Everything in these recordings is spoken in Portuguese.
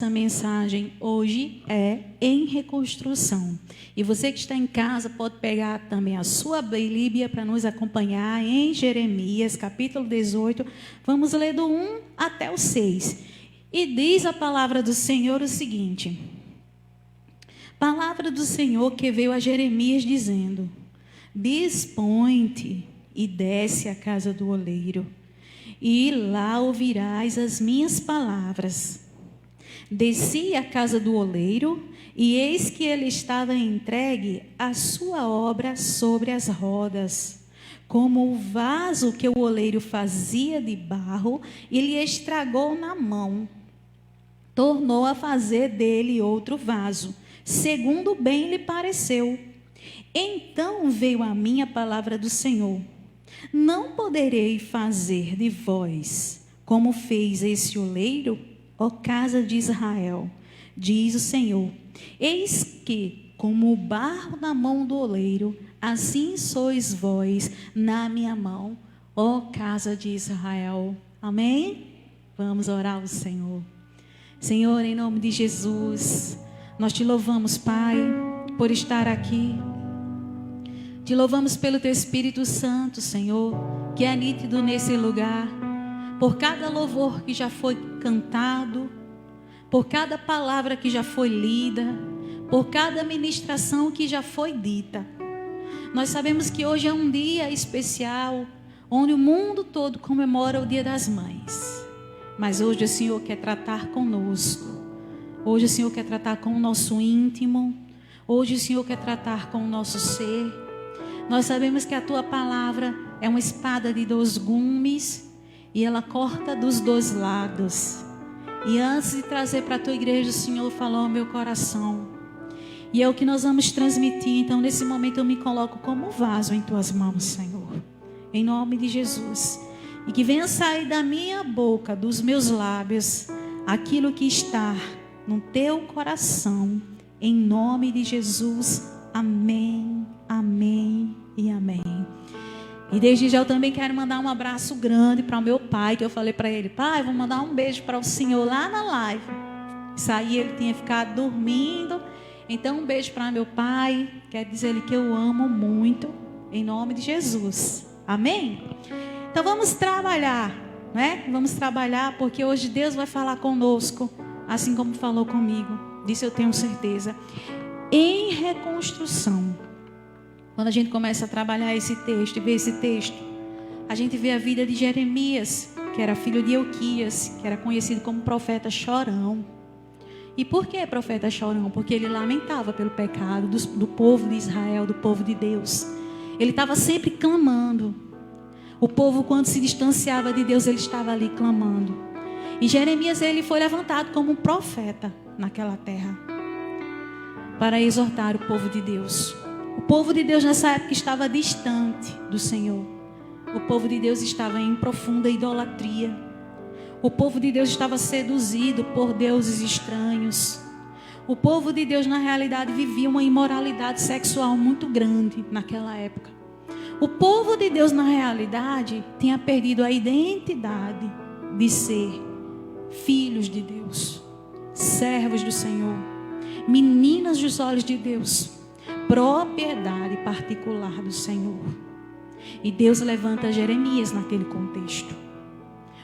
Essa mensagem hoje é em reconstrução. E você que está em casa pode pegar também a sua Bíblia para nos acompanhar em Jeremias, capítulo 18. Vamos ler do 1 até o 6. E diz a palavra do Senhor o seguinte: palavra do Senhor que veio a Jeremias dizendo: dispõe-te e desce à casa do oleiro, e lá ouvirás as minhas palavras. Desci à casa do oleiro, e eis que ele estava entregue à sua obra sobre as rodas, como o vaso que o oleiro fazia de barro, e lhe estragou na mão. Tornou a fazer dele outro vaso, segundo bem lhe pareceu. Então veio a mim a palavra do Senhor: não poderei fazer de vós como fez esse oleiro, ó casa de Israel, diz o Senhor. Eis que, como o barro na mão do oleiro, assim sois vós na minha mão, ó casa de Israel. Amém? Vamos orar ao Senhor. Senhor, em nome de Jesus, nós te louvamos, Pai, por estar aqui. Te louvamos pelo teu Espírito Santo, Senhor, que é nítido nesse lugar, por cada louvor que já foi cantado, por cada palavra que já foi lida, por cada ministração que já foi dita. Nós sabemos que hoje é um dia especial, onde o mundo todo comemora o Dia das Mães. Mas hoje o Senhor quer tratar conosco. Hoje o Senhor quer tratar com o nosso íntimo. Hoje o Senhor quer tratar com o nosso ser. Nós sabemos que a tua palavra é uma espada de 2 gumes, e ela corta dos 2 lados. E antes de trazer para a tua igreja, o Senhor falou ao meu coração. E é o que nós vamos transmitir. Então, nesse momento, eu me coloco como vaso em tuas mãos, Senhor. Em nome de Jesus. E que venha sair da minha boca, dos meus lábios, aquilo que está no teu coração. Em nome de Jesus. Amém, amém e amém. E desde já eu também quero mandar um abraço grande para o meu pai, que eu falei para ele: pai, vou mandar um beijo para o senhor lá na live. Isso aí, ele tinha ficado dormindo. Então um beijo para meu pai. Quero dizer ele que eu amo muito, em nome de Jesus. Amém? Então vamos trabalhar, né? Vamos trabalhar, porque hoje Deus vai falar conosco, assim como falou comigo. Disso eu tenho certeza. Em reconstrução. Quando a gente começa a trabalhar esse texto e ver esse texto, a gente vê a vida de Jeremias, que era filho de Euquias, que era conhecido como profeta chorão. E por que profeta chorão? Porque ele lamentava pelo pecado do povo de Israel, do povo de Deus. Ele estava sempre clamando. O povo, quando se distanciava de Deus, ele estava ali clamando. E Jeremias, ele foi levantado como um profeta naquela terra, para exortar o povo de Deus. O povo de Deus nessa época estava distante do Senhor. O povo de Deus estava em profunda idolatria. O povo de Deus estava seduzido por deuses estranhos. O povo de Deus, na realidade, vivia uma imoralidade sexual muito grande naquela época. O povo de Deus, na realidade, tinha perdido a identidade de ser filhos de Deus, servos do Senhor, meninas dos olhos de Deus, propriedade particular do Senhor. E Deus levanta Jeremias naquele contexto,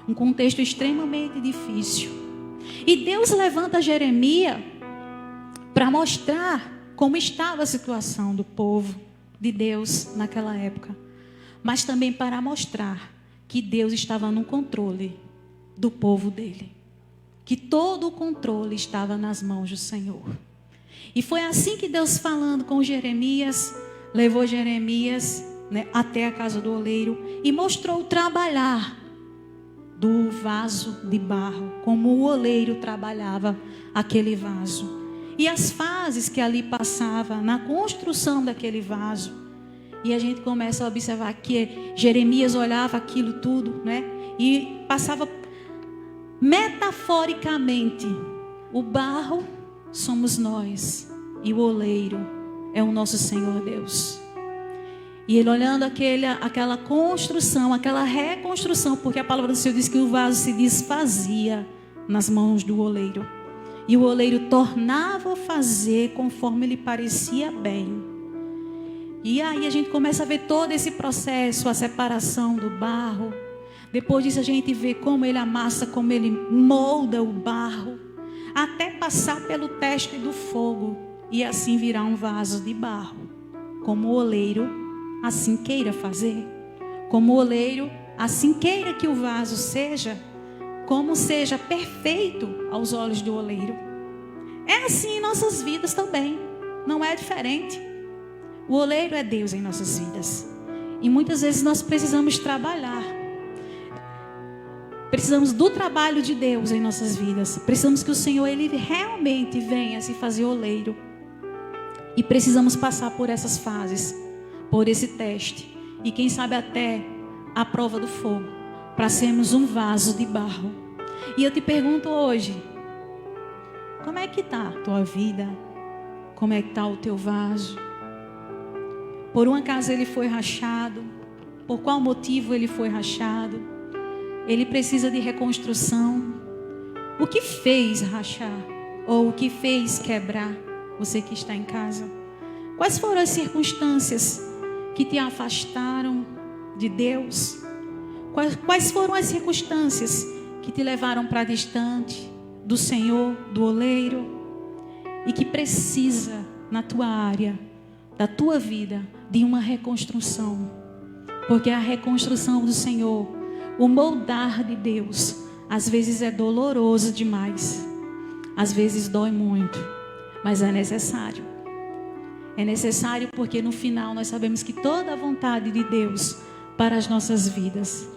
um contexto extremamente difícil. E Deus levanta Jeremias para mostrar como estava a situação do povo de Deus naquela época, mas também para mostrar que Deus estava no controle do povo dele, que todo o controle estava nas mãos do Senhor. E foi assim que Deus, falando com Jeremias, levou Jeremias, né, até a casa do oleiro e mostrou o trabalhar do vaso de barro, como o oleiro trabalhava aquele vaso. E as fases que ali passava na construção daquele vaso. E a gente começa a observar que Jeremias olhava aquilo tudo, né? E passava metaforicamente: o barro somos nós, e o oleiro é o nosso Senhor Deus. E ele olhando aquela construção, aquela reconstrução, porque a palavra do Senhor diz que o vaso se desfazia nas mãos do oleiro. E o oleiro tornava a fazer conforme lhe parecia bem. E aí a gente começa a ver todo esse processo, a separação do barro. Depois disso a gente vê como ele amassa, como ele molda o barro, até passar pelo teste do fogo e assim virar um vaso de barro. Como o oleiro assim queira fazer. Como o oleiro assim queira que o vaso seja, como seja perfeito aos olhos do oleiro. É assim em nossas vidas também, não é diferente. O oleiro é Deus em nossas vidas. E muitas vezes nós precisamos trabalhar. Precisamos do trabalho de Deus em nossas vidas. Precisamos que o Senhor, Ele realmente venha se fazer oleiro. E precisamos passar por essas fases, por esse teste. E quem sabe até a prova do fogo, para sermos um vaso de barro. E eu te pergunto hoje, como é que está a tua vida? Como é que está o teu vaso? Por um acaso ele foi rachado? Por qual motivo ele foi rachado? Ele precisa de reconstrução. O que fez rachar? Ou o que fez quebrar? Você que está em casa. Quais foram as circunstâncias que te afastaram de Deus? Quais foram as circunstâncias que te levaram para distante do Senhor, do oleiro? E que precisa na tua área, da tua vida, de uma reconstrução. Porque a reconstrução do Senhor, o moldar de Deus, às vezes é doloroso demais. Às vezes dói muito, mas é necessário. É necessário porque no final nós sabemos que toda a vontade de Deus para as nossas vidas,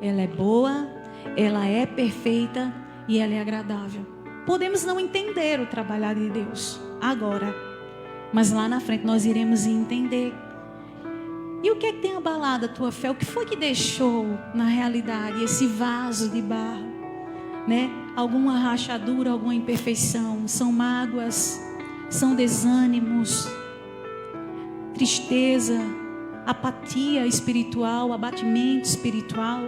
ela é boa, ela é perfeita e ela é agradável. Podemos não entender o trabalhar de Deus agora, mas lá na frente nós iremos entender. E o que é que tem abalado a tua fé? O que foi que deixou na realidade esse vaso de barro, né? Alguma rachadura, alguma imperfeição? São mágoas, são desânimos, tristeza, apatia espiritual, abatimento espiritual.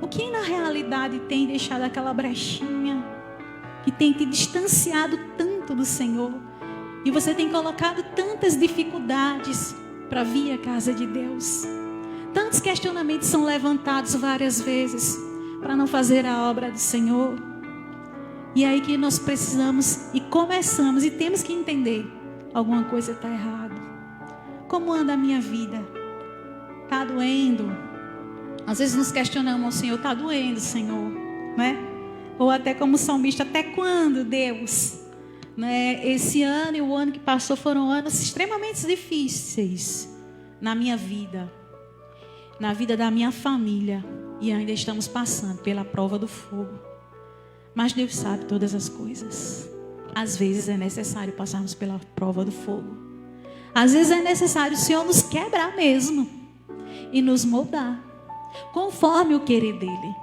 O que na realidade tem deixado aquela brechinha que tem te distanciado tanto do Senhor? E você tem colocado tantas dificuldades para vir à casa de Deus. Tantos questionamentos são levantados várias vezes para não fazer a obra do Senhor. E aí que nós precisamos e começamos e temos que entender: alguma coisa está errada. Como anda a minha vida? Está doendo? Às vezes nos questionamos ao Senhor: está doendo, Senhor, né? Ou até como salmista: até quando, Deus? Né? Esse ano e o ano que passou foram anos extremamente difíceis na minha vida, na vida da minha família, e ainda estamos passando pela prova do fogo. Mas Deus sabe todas as coisas. Às vezes é necessário passarmos pela prova do fogo. Às vezes é necessário o Senhor nos quebrar mesmo e nos moldar conforme o querer dele,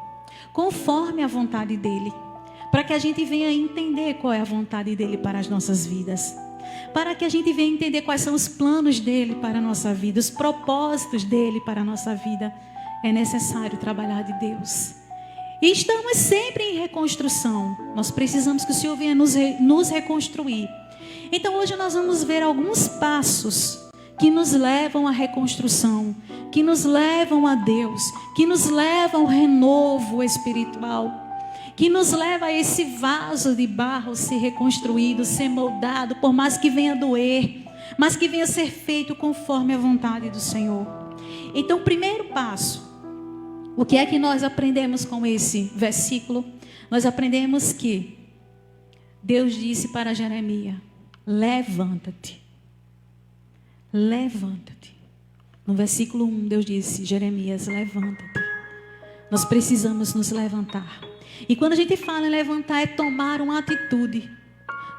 conforme a vontade dele, para que a gente venha entender qual é a vontade dele para as nossas vidas, para que a gente venha entender quais são os planos dele para a nossa vida, os propósitos dele para a nossa vida. É necessário trabalhar de Deus. E estamos sempre em reconstrução. Nós precisamos que o Senhor venha nos reconstruir. Então hoje nós vamos ver alguns passos que nos levam à reconstrução, que nos levam a Deus, que nos levam ao renovo espiritual, que nos leva a esse vaso de barro ser reconstruído, ser moldado, por mais que venha doer, mas que venha ser feito conforme a vontade do Senhor. Então, o primeiro passo, o que é que nós aprendemos com esse versículo? Nós aprendemos que Deus disse para Jeremias: levanta-te. Levanta-te. No versículo 1, Deus disse: Jeremias, levanta-te. Nós precisamos nos levantar. E quando a gente fala em levantar, é tomar uma atitude.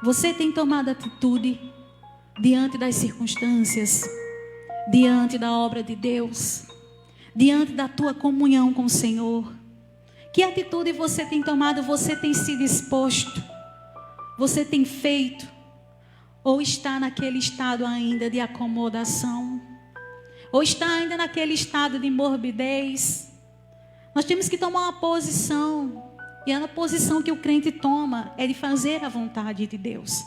Você tem tomado atitude diante das circunstâncias, diante da obra de Deus, diante da tua comunhão com o Senhor? Que atitude você tem tomado? Você tem se disposto? Você tem feito? Ou está naquele estado ainda de acomodação? Ou está ainda naquele estado de morbidez? Nós temos que tomar uma posição E a posição que o crente toma é de fazer a vontade de Deus.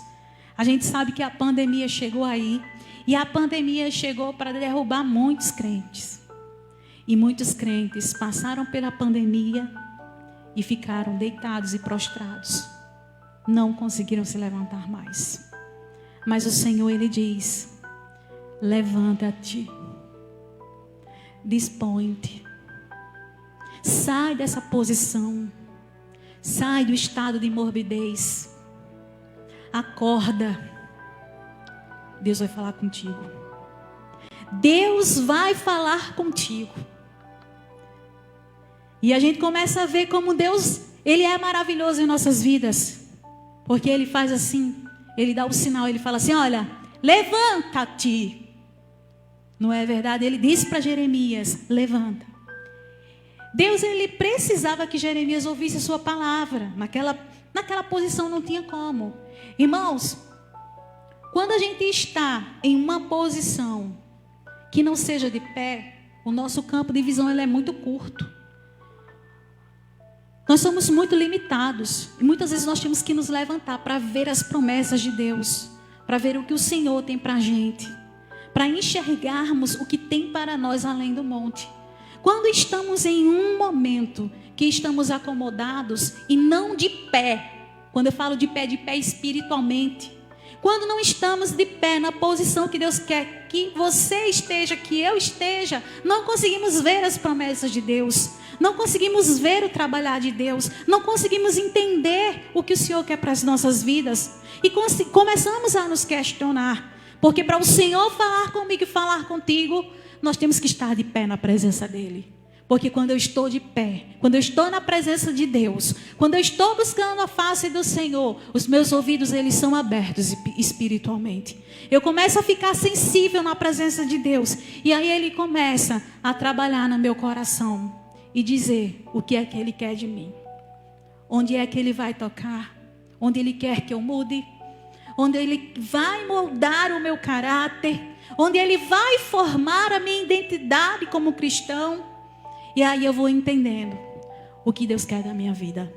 A gente sabe que a pandemia chegou aí. E a pandemia chegou para derrubar muitos crentes. E muitos crentes passaram pela pandemia e ficaram deitados e prostrados. Não conseguiram se levantar mais. Mas o Senhor, Ele diz: levanta-te, dispõe-te, sai dessa posição, sai do estado de morbidez, acorda. Deus vai falar contigo. Deus vai falar contigo. E a gente começa a ver como Deus, Ele é maravilhoso em nossas vidas. Porque Ele faz assim, Ele dá o sinal, Ele fala assim: olha, levanta-te. Não é verdade? Ele disse para Jeremias: levanta. Deus, Ele precisava que Jeremias ouvisse a sua palavra. Naquela posição não tinha como. Irmãos, quando a gente está em uma posição que não seja de pé, o nosso campo de visão ele é muito curto. Nós somos muito limitados. E muitas vezes nós temos que nos levantar para ver as promessas de Deus. Para ver o que o Senhor tem para a gente. Para enxergarmos o que tem para nós além do monte. Quando estamos em um momento que estamos acomodados e não de pé. Quando eu falo de pé espiritualmente. Quando não estamos de pé na posição que Deus quer que você esteja, que eu esteja, não conseguimos ver as promessas de Deus, não conseguimos ver o trabalhar de Deus, não conseguimos entender o que o Senhor quer para as nossas vidas. E começamos a nos questionar, porque para o Senhor falar comigo e falar contigo, nós temos que estar de pé na presença dEle. Porque quando eu estou de pé, quando eu estou na presença de Deus, quando eu estou buscando a face do Senhor, os meus ouvidos eles são abertos espiritualmente. Eu começo a ficar sensível na presença de Deus. E aí Ele começa a trabalhar no meu coração e dizer o que é que Ele quer de mim. Onde é que Ele vai tocar? Onde Ele quer que eu mude? Onde Ele vai moldar o meu caráter? Onde Ele vai formar a minha identidade como cristão? E aí eu vou entendendo o que Deus quer da minha vida.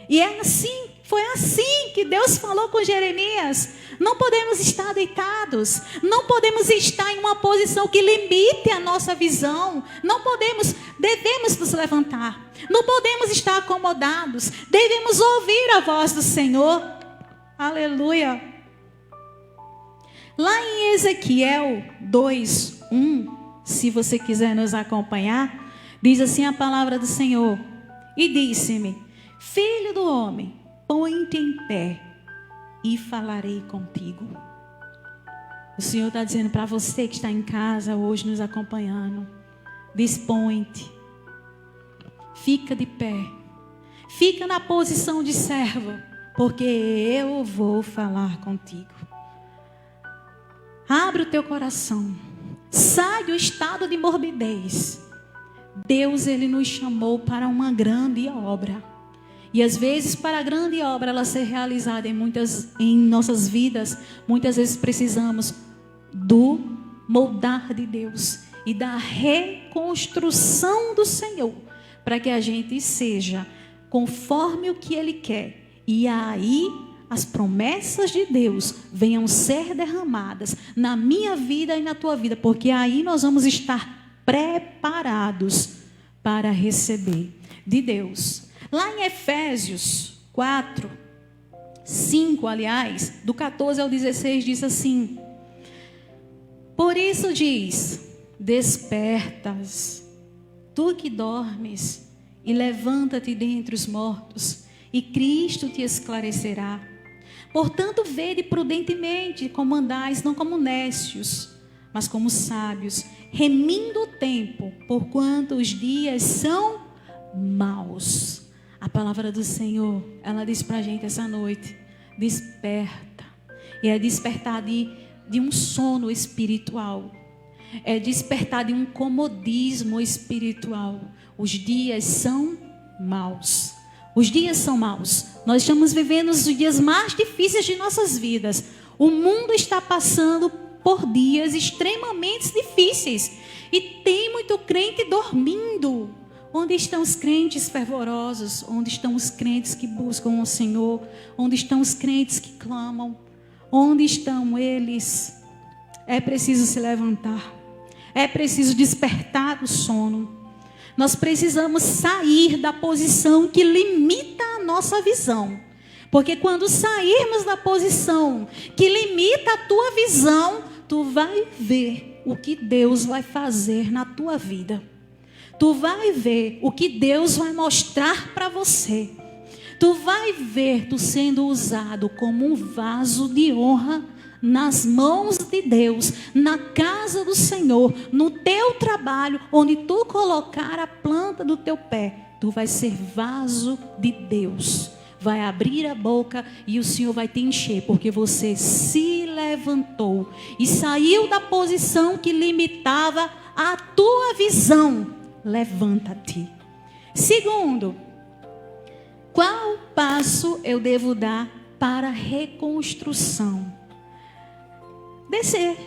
E é assim, foi assim que Deus falou com Jeremias. Não podemos estar deitados. Não podemos estar em uma posição que limite a nossa visão. Devemos nos levantar. Não podemos estar acomodados. Devemos ouvir a voz do Senhor. Aleluia. Lá em Ezequiel 2:1, se você quiser nos acompanhar, diz assim a palavra do Senhor: e disse-me, filho do homem, põe-te em pé e falarei contigo. O Senhor está dizendo para você que está em casa hoje nos acompanhando: dispõe-te, fica de pé, fica na posição de servo, porque eu vou falar contigo. Abre o teu coração, sai do estado de morbidez. Deus, Ele nos chamou para uma grande obra. E às vezes, para a grande obra ela ser realizada em nossas vidas, muitas vezes precisamos do moldar de Deus e da reconstrução do Senhor, para que a gente seja conforme o que Ele quer. E aí as promessas de Deus venham ser derramadas na minha vida e na tua vida, porque aí nós vamos estar preparados para receber de Deus. Lá em Efésios 4:5, aliás, do 14 ao 16, diz assim: por isso diz, despertas, tu que dormes, e levanta-te dentre os mortos, e Cristo te esclarecerá. Portanto, vede prudentemente como andais, não como necios, mas como sábios, remindo o tempo, porquanto os dias são maus. A palavra do Senhor, ela diz para a gente essa noite: desperta. E é despertar de um sono espiritual. É despertar de um comodismo espiritual. Os dias são maus. Os dias são maus. Nós estamos vivendo os dias mais difíceis de nossas vidas. O mundo está passando por dias extremamente difíceis. E tem muito crente dormindo. Onde estão os crentes fervorosos? Onde estão os crentes que buscam o Senhor? Onde estão os crentes que clamam? Onde estão eles? É preciso se levantar. É preciso despertar do sono. Nós precisamos sair da posição que limita a nossa visão. Porque quando sairmos da posição que limita a tua visão, tu vai ver o que Deus vai fazer na tua vida. Tu vai ver o que Deus vai mostrar para você. Tu vai ver tu sendo usado como um vaso de honra nas mãos de Deus, na casa do Senhor, no teu trabalho, onde tu colocar a planta do teu pé, tu vai ser vaso de Deus. Vai abrir a boca e o Senhor vai te encher, porque você se levantou e saiu da posição que limitava a tua visão. Levanta-te. Segundo, qual passo eu devo dar para a reconstrução? Descer.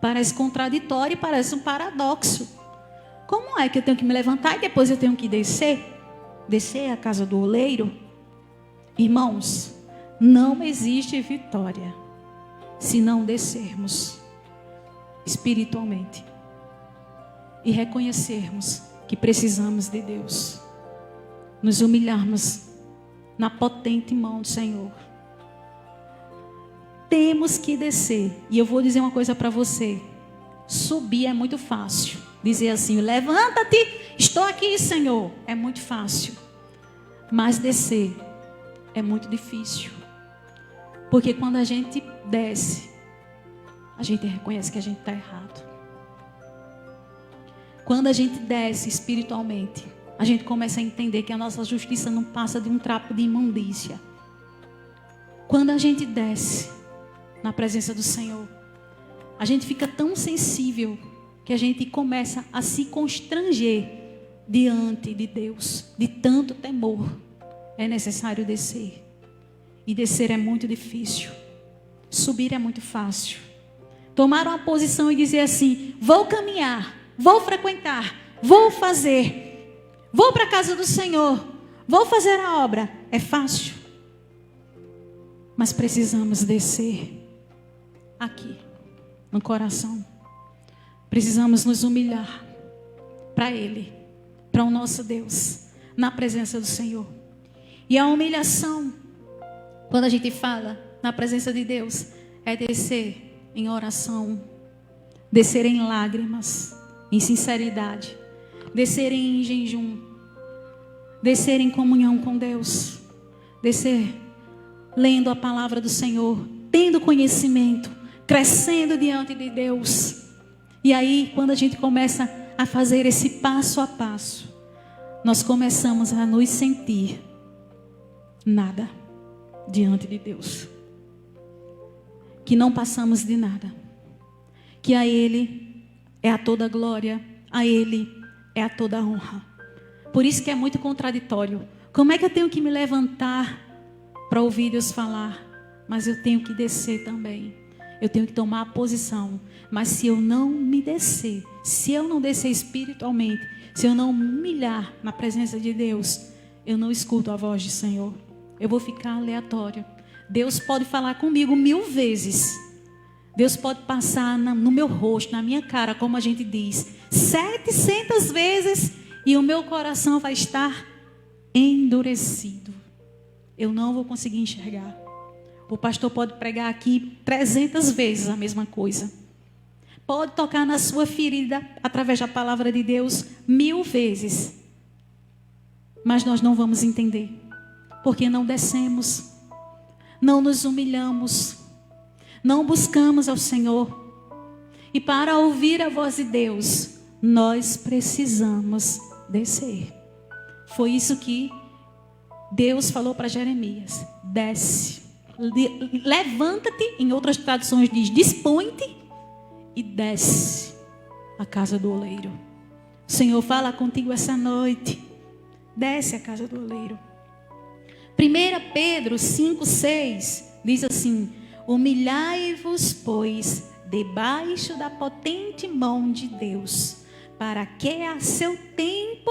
Parece contraditório e parece um paradoxo. Como é que eu tenho que me levantar e depois eu tenho que descer? Descer a casa do oleiro? Irmãos, não existe vitória se não descermos espiritualmente e reconhecermos que precisamos de Deus, nos humilharmos na potente mão do Senhor. Temos que descer. E eu vou dizer uma coisa para você: subir é muito fácil. Dizer assim, levanta-te, estou aqui, Senhor, é muito fácil. Mas descer é muito difícil. Porque quando a gente desce, a gente reconhece que a gente está errado. Quando a gente desce espiritualmente, a gente começa a entender que a nossa justiça não passa de um trapo de imundícia. Quando a gente desce na presença do Senhor, a gente fica tão sensível que a gente começa a se constranger diante de Deus, de tanto temor. É necessário descer. E descer é muito difícil. Subir é muito fácil. Tomar uma posição e dizer assim: vou caminhar, vou frequentar, vou fazer, vou para a casa do Senhor, vou fazer a obra. É fácil. Mas precisamos descer aqui, no coração. Precisamos nos humilhar para Ele, para o nosso Deus, na presença do Senhor. E a humilhação, quando a gente fala na presença de Deus, é descer em oração, descer em lágrimas, em sinceridade, descer em jejum, descer em comunhão com Deus, descer lendo a palavra do Senhor, tendo conhecimento, crescendo diante de Deus. E aí, quando a gente começa a fazer esse passo a passo, nós começamos a nos sentir nada diante de Deus. Que não passamos de nada. Que a Ele é a toda glória, a Ele é a toda honra. Por isso que é muito contraditório. Como é que eu tenho que me levantar para ouvir Deus falar? Mas eu tenho que descer também. Eu tenho que tomar a posição. Mas se eu não me descer, se eu não descer espiritualmente, se eu não me humilhar na presença de Deus, eu não escuto a voz do Senhor. Eu vou ficar aleatório. Deus pode falar comigo 1000 vezes. Deus pode passar no meu rosto, na minha cara, como a gente diz, 700 vezes, e o meu coração vai estar endurecido. Eu não vou conseguir enxergar. O pastor pode pregar aqui 300 vezes a mesma coisa. Pode tocar na sua ferida através da palavra de Deus 1000 vezes. Mas nós não vamos entender. Porque não descemos. Não nos humilhamos. Não buscamos ao Senhor. E para ouvir a voz de Deus, nós precisamos descer. Foi isso que Deus falou para Jeremias: desce, levanta-te, em outras traduções diz, dispõe-te e desce a casa do oleiro. O Senhor fala contigo essa noite. Desce a casa do oleiro. 1 Pedro 5,6 diz assim: humilhai-vos, pois, debaixo da potente mão de Deus, para que a seu tempo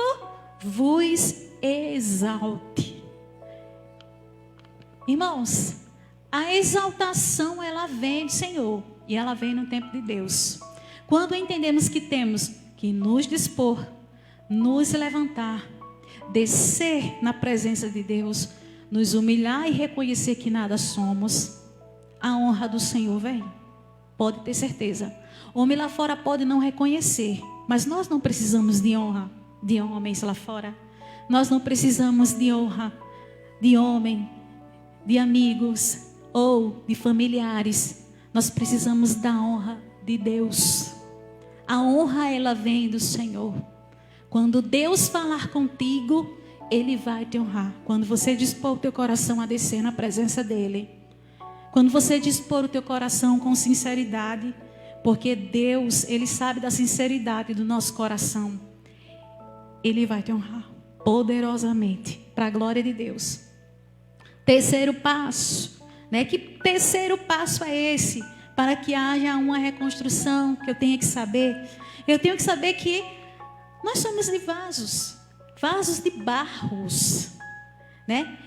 vos exalte. Irmãos, a exaltação ela vem do Senhor e ela vem no tempo de Deus. Quando entendemos que temos que nos dispor, nos levantar, descer na presença de Deus, nos humilhar e reconhecer que nada somos, a honra do Senhor vem. Pode ter certeza. Homem lá fora pode não reconhecer, mas nós não precisamos de honra de homens lá fora. Nós não precisamos de honra de homem, de amigos ou de familiares. Nós precisamos da honra de Deus. A honra ela vem do Senhor. Quando Deus falar contigo, Ele vai te honrar. Quando você dispor o teu coração a descer na presença dEle. Quando você dispor o teu coração com sinceridade. Porque Deus, Ele sabe da sinceridade do nosso coração. Ele vai te honrar poderosamente. Para a glória de Deus. Terceiro passo. Que terceiro passo é esse? Para que haja uma reconstrução que eu tenho que saber. Eu tenho que saber que nós somos de vasos. Vasos de barros.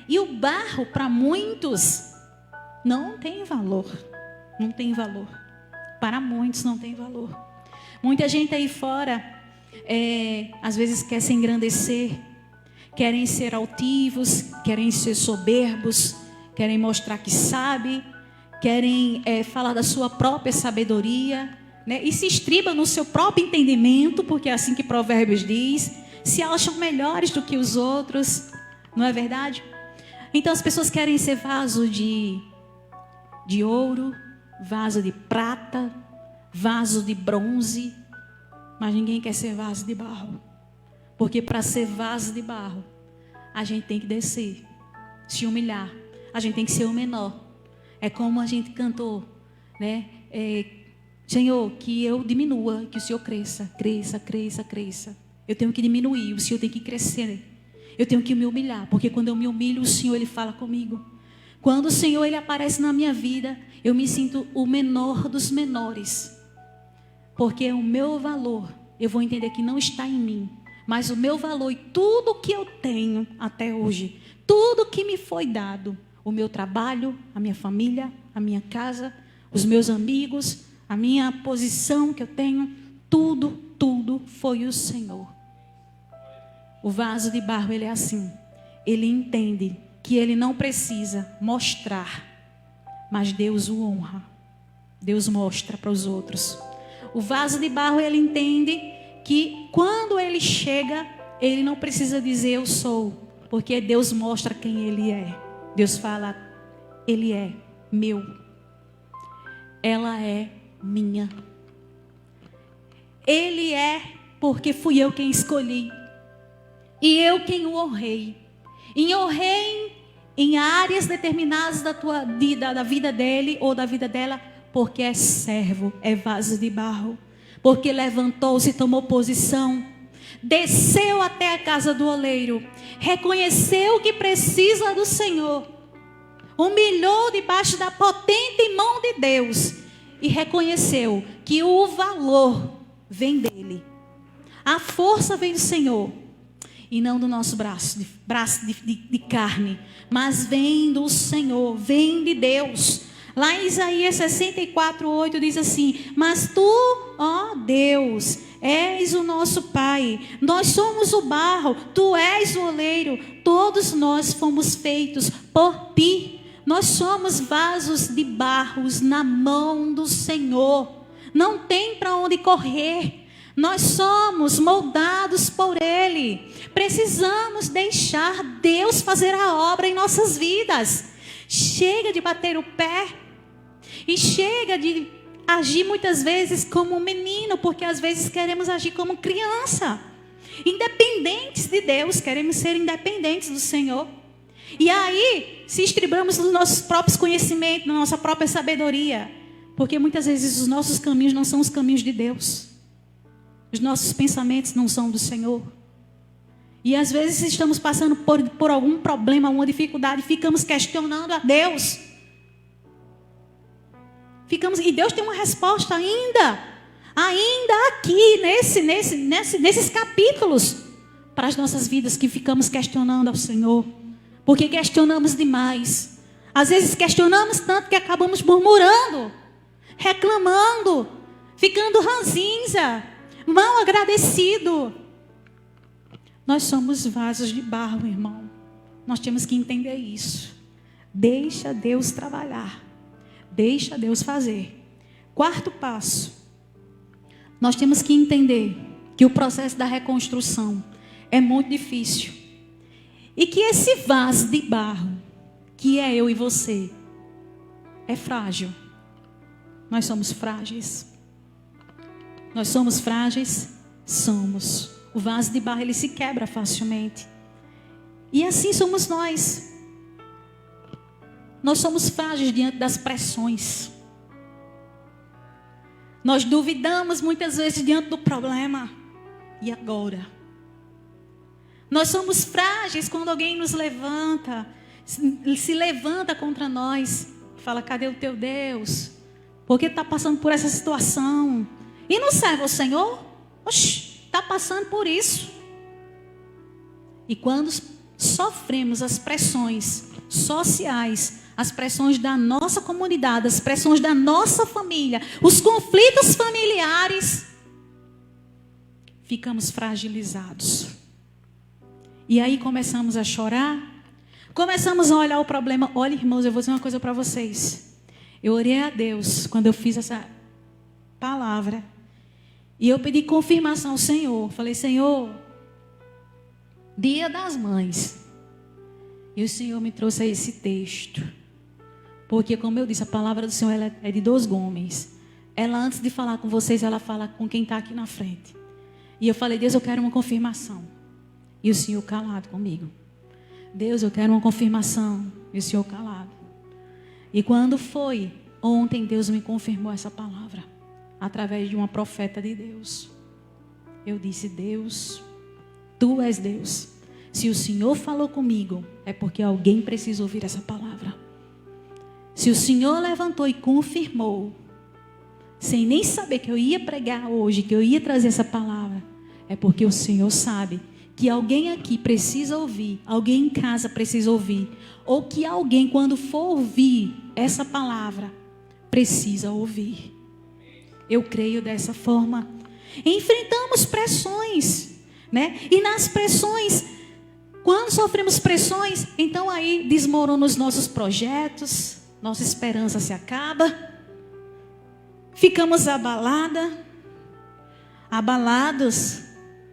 E o barro para muitos não tem valor. Não tem valor. Para muitos não tem valor. Muita gente aí fora, às vezes quer se engrandecer. Querem ser altivos, querem ser soberbos, querem mostrar que sabe, querem falar da sua própria sabedoria, e se estriba no seu próprio entendimento, porque é assim que Provérbios diz, se acham melhores do que os outros, não é verdade? Então as pessoas querem ser vaso de ouro, vaso de prata, vaso de bronze, mas ninguém quer ser vaso de barro. Porque para ser vaso de barro, a gente tem que descer, se humilhar. A gente tem que ser o menor. É como a gente cantou, Senhor, que eu diminua, que o Senhor cresça, cresça, cresça, cresça. Eu tenho que diminuir, o Senhor tem que crescer. Eu tenho que me humilhar, porque quando eu me humilho, o Senhor, Ele fala comigo. Quando o Senhor, Ele aparece na minha vida, eu me sinto o menor dos menores. Porque o meu valor, eu vou entender que não está em mim. Mas o meu valor e tudo que eu tenho até hoje, tudo que me foi dado, o meu trabalho, a minha família, a minha casa, os meus amigos, a minha posição que eu tenho, tudo foi o Senhor. O vaso de barro, ele é assim. Ele entende que ele não precisa mostrar, mas Deus o honra. Deus mostra para os outros. O vaso de barro, ele entende que quando ele chega, ele não precisa dizer eu sou, porque Deus mostra quem ele é. Deus fala, ele é meu, ela é minha. Ele é porque fui eu quem escolhi e eu quem o honrei. E honrei em áreas determinadas da tua vida, da vida dele ou da vida dela, porque é servo, é vaso de barro. Porque levantou-se, tomou posição, desceu até a casa do oleiro, reconheceu que precisa do Senhor, humilhou debaixo da potente mão de Deus e reconheceu que o valor vem dele. A força vem do Senhor e não do nosso braço de carne, mas vem do Senhor, vem de Deus. Lá em Isaías 64:8 diz assim: mas tu, ó Deus, és o nosso Pai, nós somos o barro, tu és o oleiro, todos nós fomos feitos por ti. Nós somos vasos de barros na mão do Senhor, não tem para onde correr. Nós somos moldados por Ele. Precisamos deixar Deus fazer a obra em nossas vidas. Chega de bater o pé. E chega de agir muitas vezes como um menino, porque às vezes queremos agir como criança. Independentes de Deus, queremos ser independentes do Senhor. E aí, se estribamos nos nossos próprios conhecimentos, na nossa própria sabedoria. Porque muitas vezes os nossos caminhos não são os caminhos de Deus. Os nossos pensamentos não são do Senhor. E às vezes estamos passando por algum problema, alguma dificuldade, ficamos questionando a Deus. E Deus tem uma resposta ainda. ainda aqui, nesses capítulos, para as nossas vidas que ficamos questionando ao Senhor. Porque questionamos demais. Às vezes questionamos tanto que acabamos murmurando, reclamando, ficando ranzinza, mal agradecido. Nós somos vasos de barro, irmão. Nós temos que entender isso. Deixa Deus trabalhar. Deixa Deus fazer. Quarto passo. Nós temos que entender que o processo da reconstrução é muito difícil. E que esse vaso de barro, que é eu e você, é frágil. Nós somos frágeis. Nós somos frágeis? Somos. O vaso de barro, ele se quebra facilmente. E assim somos nós. Nós somos frágeis diante das pressões. Nós duvidamos muitas vezes diante do problema. E agora? Nós somos frágeis quando alguém nos levanta, se levanta contra nós. Fala, cadê o teu Deus? Por que está passando por essa situação? E não serve ao Senhor? Oxi, está passando por isso. E quando sofremos as pressões sociais, as pressões da nossa comunidade, as pressões da nossa família, os conflitos familiares, ficamos fragilizados. E aí começamos a chorar, começamos a olhar o problema. Olha, irmãos, eu vou dizer uma coisa para vocês. Eu orei a Deus quando eu fiz essa palavra. E eu pedi confirmação ao Senhor. Falei, Senhor, Dia das Mães. E o Senhor me trouxe a esse texto. Porque, como eu disse, a palavra do Senhor ela é de dois gumes. Ela, antes de falar com vocês, ela fala com quem está aqui na frente. E eu falei, Deus, eu quero uma confirmação. E o Senhor calado comigo. Deus, eu quero uma confirmação. E o Senhor calado. E quando foi? Ontem Deus me confirmou essa palavra. Através de uma profeta de Deus. Eu disse, Deus, Tu és Deus. Se o Senhor falou comigo, é porque alguém precisa ouvir essa palavra. Se o Senhor levantou e confirmou, sem nem saber que eu ia pregar hoje, que eu ia trazer essa palavra, é porque o Senhor sabe que alguém aqui precisa ouvir, alguém em casa precisa ouvir, ou que alguém, quando for ouvir essa palavra, precisa ouvir. Eu creio dessa forma. Enfrentamos pressões, né? E nas pressões, quando sofremos pressões, então aí desmoronam os nossos projetos, nossa esperança se acaba, ficamos abalados,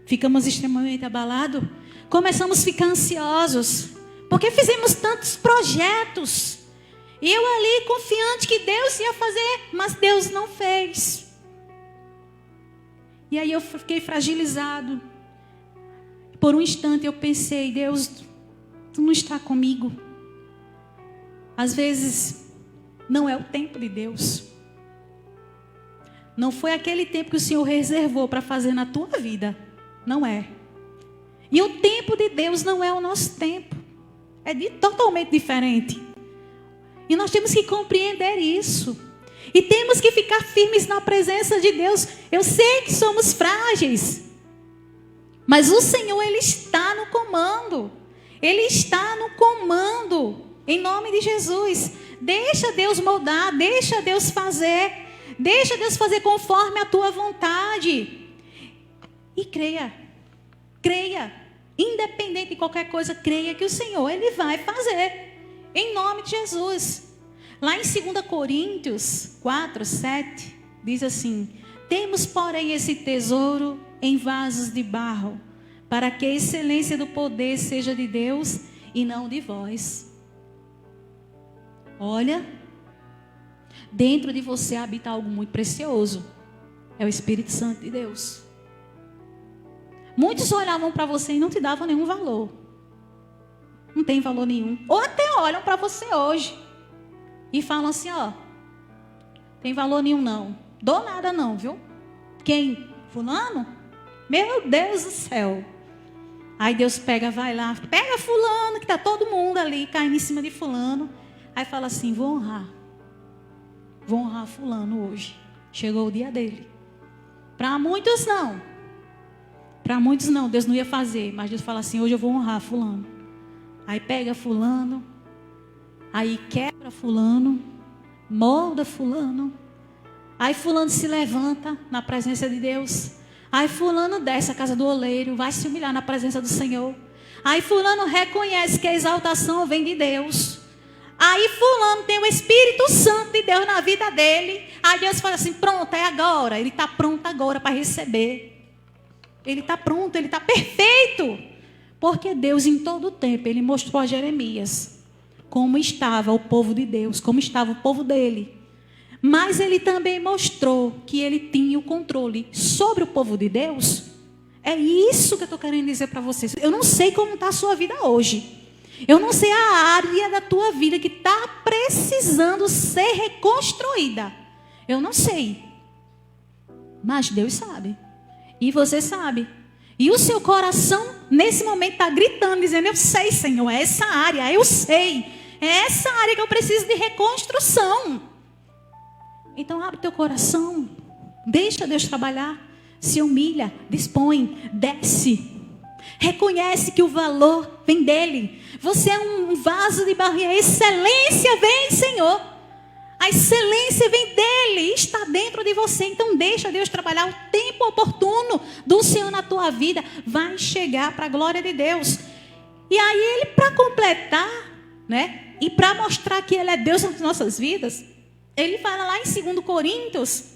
ficamos extremamente abalados, começamos a ficar ansiosos, porque fizemos tantos projetos, e eu ali confiante que Deus ia fazer, mas Deus não fez. E aí eu fiquei fragilizado. Por um instante eu pensei, Deus, Tu não está comigo. Às vezes, não é o tempo de Deus. Não foi aquele tempo que o Senhor reservou para fazer na tua vida. Não é. E o tempo de Deus não é o nosso tempo. É totalmente diferente. E nós temos que compreender isso. E temos que ficar firmes na presença de Deus. Eu sei que somos frágeis. Mas o Senhor, Ele está no comando. Ele está no comando. Em nome de Jesus. Deixa Deus moldar. Deixa Deus fazer. Deixa Deus fazer conforme a tua vontade. E creia. Creia. Independente de qualquer coisa, creia que o Senhor, Ele vai fazer. Em nome de Jesus. Lá em 2 Coríntios 4, 7, diz assim: temos, porém, esse tesouro em vasos de barro, para que a excelência do poder seja de Deus e não de vós. Olha, dentro de você habita algo muito precioso. É o Espírito Santo de Deus. Muitos olhavam para você e não te davam nenhum valor. Não tem valor nenhum. Ou até olham para você hoje e falam assim, ó, tem valor nenhum não. Dou nada não, viu? Quem? Fulano? Meu Deus do céu. Aí Deus pega, vai lá, pega fulano, que está todo mundo ali, caindo em cima de fulano. Aí fala assim, vou honrar fulano hoje. Chegou o dia dele. Para muitos não. Para muitos não, Deus não ia fazer. Mas Deus fala assim, hoje eu vou honrar fulano. Aí pega fulano. Aí quebra fulano. Molda fulano. Aí fulano se levanta na presença de Deus. Aí fulano desce à casa do oleiro. Vai se humilhar na presença do Senhor. Aí fulano reconhece que a exaltação vem de Deus. Aí fulano tem o Espírito Santo de Deus na vida dele. Aí Deus fala assim, pronto, é agora. Ele está pronto agora para receber. Ele está pronto, ele está perfeito. Porque Deus em todo o tempo, ele mostrou a Jeremias como estava o povo de Deus, como estava o povo dele. Mas ele também mostrou que ele tinha o controle sobre o povo de Deus. É isso que eu estou querendo dizer para vocês. Eu não sei como está a sua vida hoje. Eu não sei a área da tua vida que está precisando ser reconstruída. Eu não sei. Mas Deus sabe. E você sabe. E o seu coração, nesse momento, está gritando, dizendo, eu sei, Senhor, é essa área, eu sei. É essa área que eu preciso de reconstrução. Então abre teu coração. Deixa Deus trabalhar. Se humilha, dispõe, desce. Reconhece que o valor vem dele. Você é um vaso de barro e a excelência vem, Senhor. A excelência vem dele, está dentro de você. Então deixa Deus trabalhar. O tempo oportuno do Senhor na tua vida vai chegar para a glória de Deus. E aí ele, para completar, né? E para mostrar que ele é Deus nas nossas vidas, ele fala lá em 2 Coríntios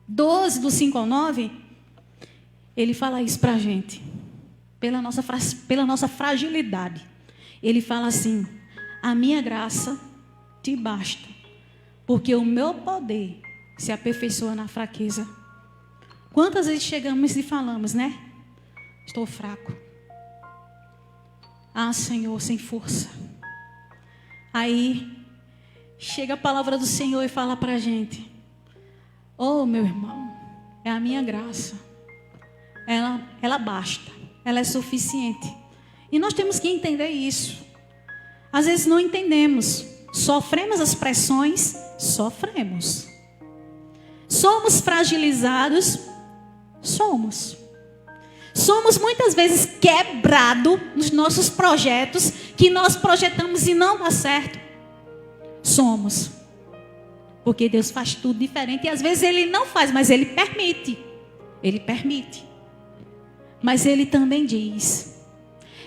12, do 5 ao 9, ele fala isso para a gente. Pela nossa fragilidade. Ele fala assim, a minha graça te basta, porque o meu poder se aperfeiçoa na fraqueza. Quantas vezes chegamos e falamos, né? Estou fraco. Ah, Senhor, sem força. Aí, chega a palavra do Senhor e fala para a gente, oh, meu irmão, é a minha graça. Ela basta. Ela é suficiente. E nós temos que entender isso. Às vezes não entendemos. Sofremos as pressões? Sofremos. Somos fragilizados? Somos. Somos muitas vezes quebrados nos nossos projetos, que nós projetamos e não dá certo. Somos. Porque Deus faz tudo diferente. E às vezes Ele não faz, mas Ele permite. Ele permite. Mas Ele também diz,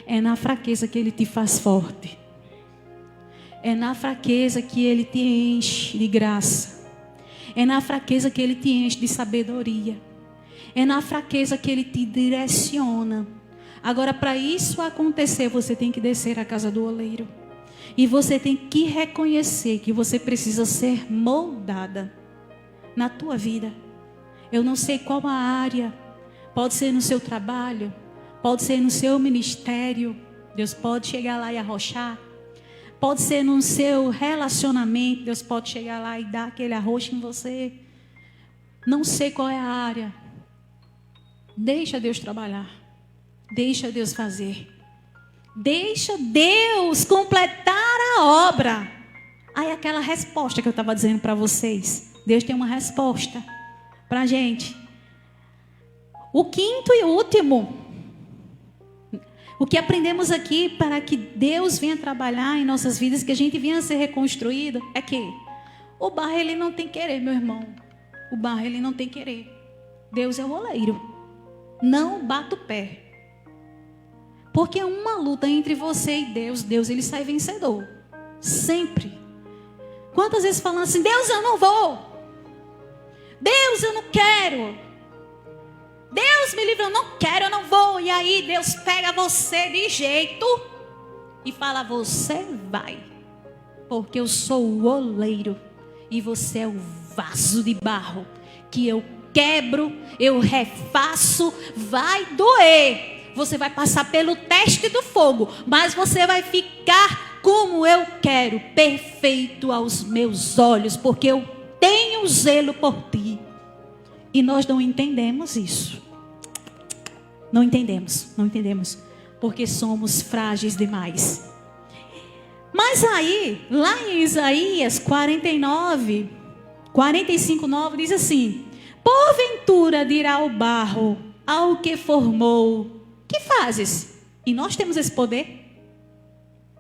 é na fraqueza que Ele te faz forte. É na fraqueza que Ele te enche de graça. É na fraqueza que Ele te enche de sabedoria. É na fraqueza que Ele te direciona. Agora, para isso acontecer, você tem que descer à casa do oleiro. E você tem que reconhecer que você precisa ser moldada na tua vida. Eu não sei qual a área. Pode ser no seu trabalho, pode ser no seu ministério. Deus pode chegar lá e arrochar. Pode ser no seu relacionamento. Deus pode chegar lá e dar aquele arroxo em você. Não sei qual é a área. Deixa Deus trabalhar. Deixa Deus fazer. Deixa Deus completar a obra. Aí aquela resposta que eu estava dizendo para vocês. Deus tem uma resposta para a gente. O quinto e último, o que aprendemos aqui para que Deus venha trabalhar em nossas vidas, que a gente venha a ser reconstruído, é que o barro ele não tem querer, meu irmão. O barro ele não tem querer. Deus é o oleiro. Não bata o pé. Porque é uma luta entre você e Deus. Deus ele sai vencedor. Sempre. Quantas vezes falando assim, Deus eu não vou. Deus eu não quero. Deus me livre, eu não quero, eu não vou. E aí Deus pega você de jeito e fala, você vai. Porque eu sou o oleiro e você é o vaso de barro que eu quebro, eu refaço, vai doer. Você vai passar pelo teste do fogo, mas você vai ficar como eu quero, perfeito aos meus olhos, porque eu tenho zelo por ti. E nós não entendemos isso. Não entendemos. Porque somos frágeis demais. Mas aí, lá em Isaías 45:9, diz assim: Porventura dirá o barro ao que formou: que fazes? E nós temos esse poder?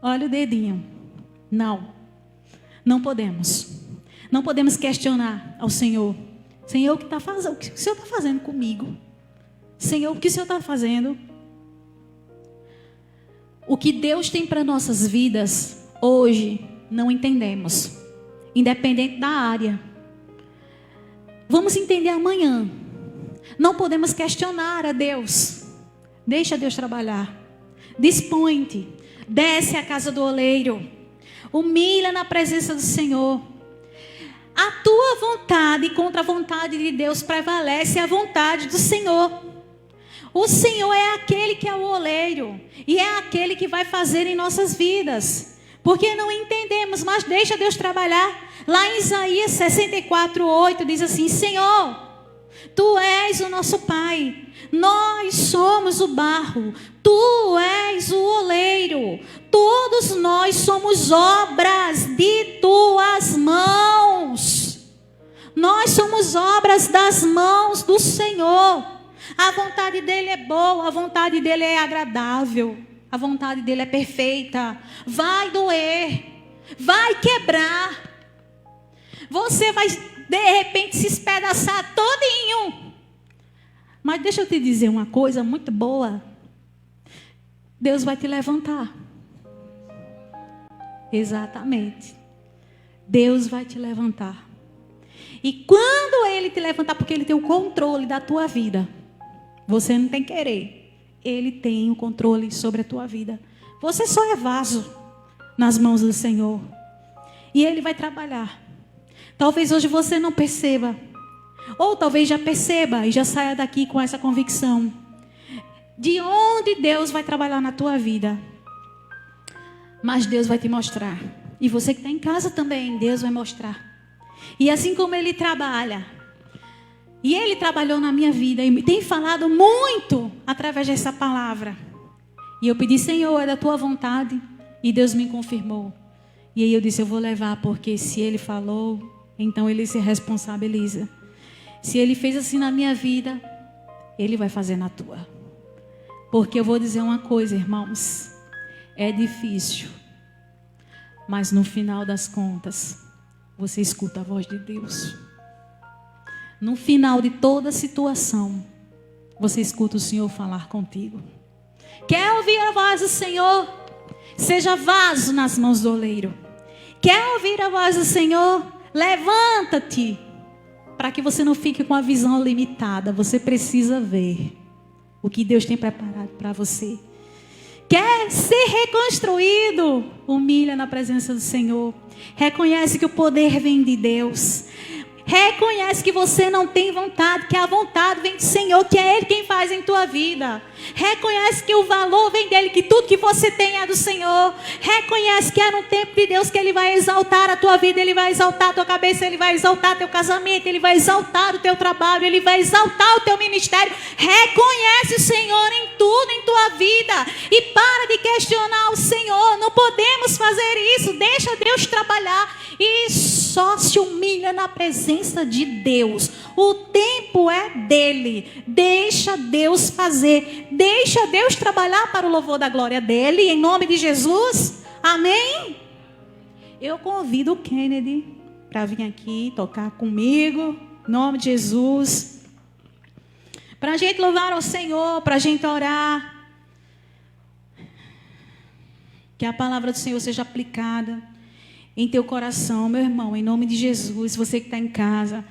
Olha o dedinho. Não podemos. Não podemos questionar ao Senhor. Senhor, o que o Senhor está fazendo comigo? Senhor, o que o Senhor está fazendo? O que Deus tem para nossas vidas hoje, não entendemos. Independente da área. Vamos entender amanhã. Não podemos questionar a Deus. Deixa Deus trabalhar. Dispõe-te. Desce à casa do oleiro. Humilha na presença do Senhor. A tua vontade contra a vontade de Deus prevalece a vontade do Senhor. O Senhor é aquele que é o oleiro. E é aquele que vai fazer em nossas vidas. Porque não entendemos, mas deixa Deus trabalhar. Lá em Isaías 64:8 diz assim: Senhor, Tu és o nosso Pai, nós somos o barro, Tu és o oleiro, todos nós somos obras de Tuas mãos. Nós somos obras das mãos do Senhor. A vontade dEle é boa, a vontade dEle é agradável, a vontade dEle é perfeita. Vai doer, vai quebrar. Você vai, de repente, se espedaçar todinho. Mas deixa eu te dizer uma coisa muito boa. Deus vai te levantar. Exatamente. Deus vai te levantar. E quando Ele te levantar, porque Ele tem o controle da tua vida. Você não tem que querer. Ele tem o controle sobre a tua vida. Você só é vaso nas mãos do Senhor. E Ele vai trabalhar. Talvez hoje você não perceba. Ou talvez já perceba e já saia daqui com essa convicção. De onde Deus vai trabalhar na tua vida. Mas Deus vai te mostrar. E você que está em casa também, Deus vai mostrar. E assim como Ele trabalha. E Ele trabalhou na minha vida. E tem falado muito através dessa palavra. E eu pedi: Senhor, é da tua vontade. E Deus me confirmou. E aí eu disse: eu vou levar, porque se Ele falou, então Ele se responsabiliza. Se Ele fez assim na minha vida, Ele vai fazer na tua. Porque eu vou dizer uma coisa, irmãos. É difícil. Mas no final das contas, você escuta a voz de Deus. No final de toda situação, você escuta o Senhor falar contigo. Quer ouvir a voz do Senhor? Seja vaso nas mãos do oleiro. Quer ouvir a voz do Senhor? Levanta-te. Para que você não fique com a visão limitada. Você precisa ver o que Deus tem preparado para você. Quer ser reconstruído? Humilha na presença do Senhor. Reconhece que o poder vem de Deus. Reconhece que você não tem vontade, que a vontade vem do Senhor, que é Ele quem faz em tua vida. Reconhece que o valor vem dEle, que tudo que você tem é do Senhor. Reconhece que é no tempo de Deus que Ele vai exaltar a tua vida, Ele vai exaltar a tua cabeça, Ele vai exaltar teu casamento, Ele vai exaltar o teu trabalho, Ele vai exaltar o teu ministério. Reconhece o Senhor em tudo em tua vida e para de questionar o Senhor. Não podemos fazer isso. Deixa Deus trabalhar e só se humilha na presença de Deus. O tempo é dele. Deixa Deus fazer. Deixa Deus trabalhar para o louvor da glória dele. Em nome de Jesus. Amém? Eu convido o Kennedy para vir aqui tocar comigo. Em nome de Jesus. Para a gente louvar ao Senhor. Para a gente orar. Que a palavra do Senhor seja aplicada em teu coração, meu irmão, em nome de Jesus. Você que está em casa,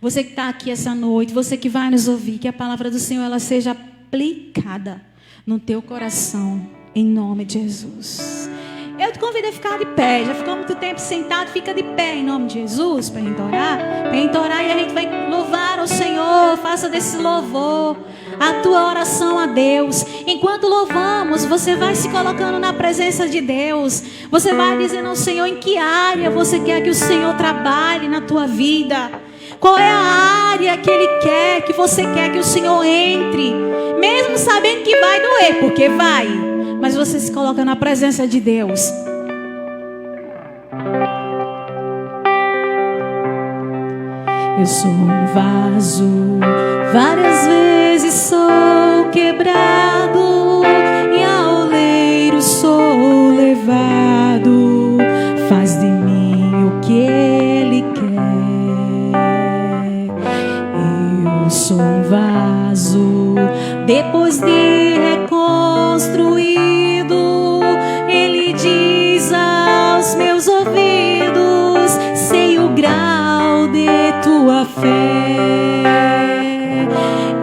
você que está aqui essa noite, você que vai nos ouvir, que a palavra do Senhor ela seja aplicada no teu coração, em nome de Jesus. Eu te convido a ficar de pé. Já ficou muito tempo sentado, fica de pé em nome de Jesus para a gente orar. Para a gente orar e a gente vai louvar ao Senhor. Faça desse louvor a tua oração a Deus. Enquanto louvamos, você vai se colocando na presença de Deus. Você vai dizendo ao Senhor em que área você quer que o Senhor trabalhe na tua vida. Qual é a área que Ele quer, que você quer que o Senhor entre. Mesmo sabendo que vai doer, porque vai. Mas você se coloca na presença de Deus. Eu sou um vaso, várias vezes sou quebrado e ao oleiro sou levado. Faz de mim o que Ele quer. Eu sou um vaso, depois de reconstruído, Ele diz aos meus ouvidos: sei o grau de tua fé.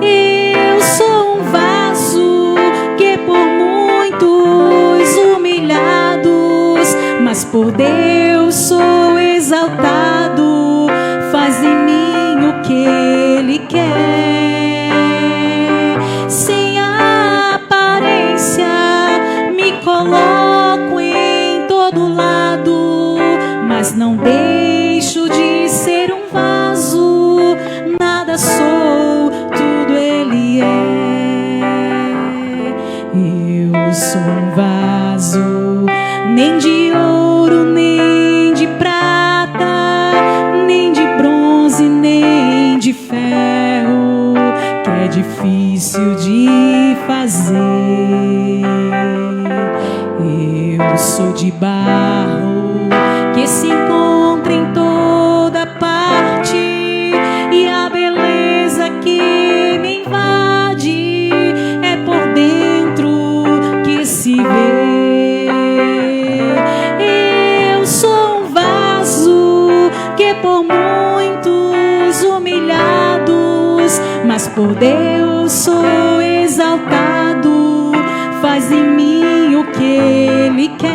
Eu sou um vaso que por muitos humilhados, mas por Deus sou exaltado. Faz em mim o que Ele quer. Sem aparência me coloco em todo lado, mas não deixo de ser um vaso. Nada sou, tudo Ele é. Eu sou um vaso, nem de ouro, nem de prata, nem de bronze, nem de ferro, que é difícil de fazer. Eu sou de barro, que se encontra em toda parte, e a beleza que me invade é por dentro que se vê. Eu sou um vaso que por muitos humilhados, mas por Deus sou exaltado. Faz em mim o que Ele quer.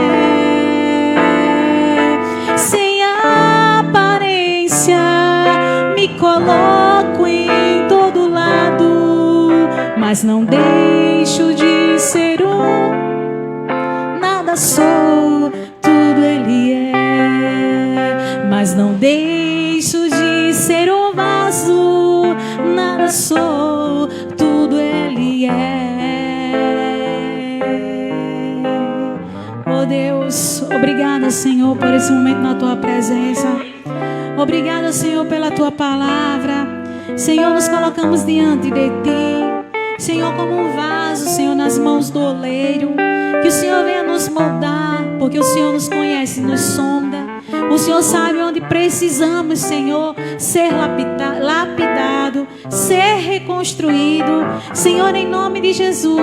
Sem aparência me coloco em todo lado, mas não deixo de ser um. Nada sou, tudo Ele é, mas não deixo de ser um vaso. Nada sou, tudo Ele é. Oh Deus, obrigada, Senhor, por esse momento na Tua presença. Obrigada, Senhor, pela Tua palavra. Senhor, nos colocamos diante de Ti, Senhor, como um vaso, Senhor, nas mãos do oleiro. Que o Senhor venha nos moldar, porque o Senhor nos conhece, nos sonda. O Senhor sabe onde precisamos, Senhor, ser lapidado, ser reconstruído. Senhor, em nome de Jesus.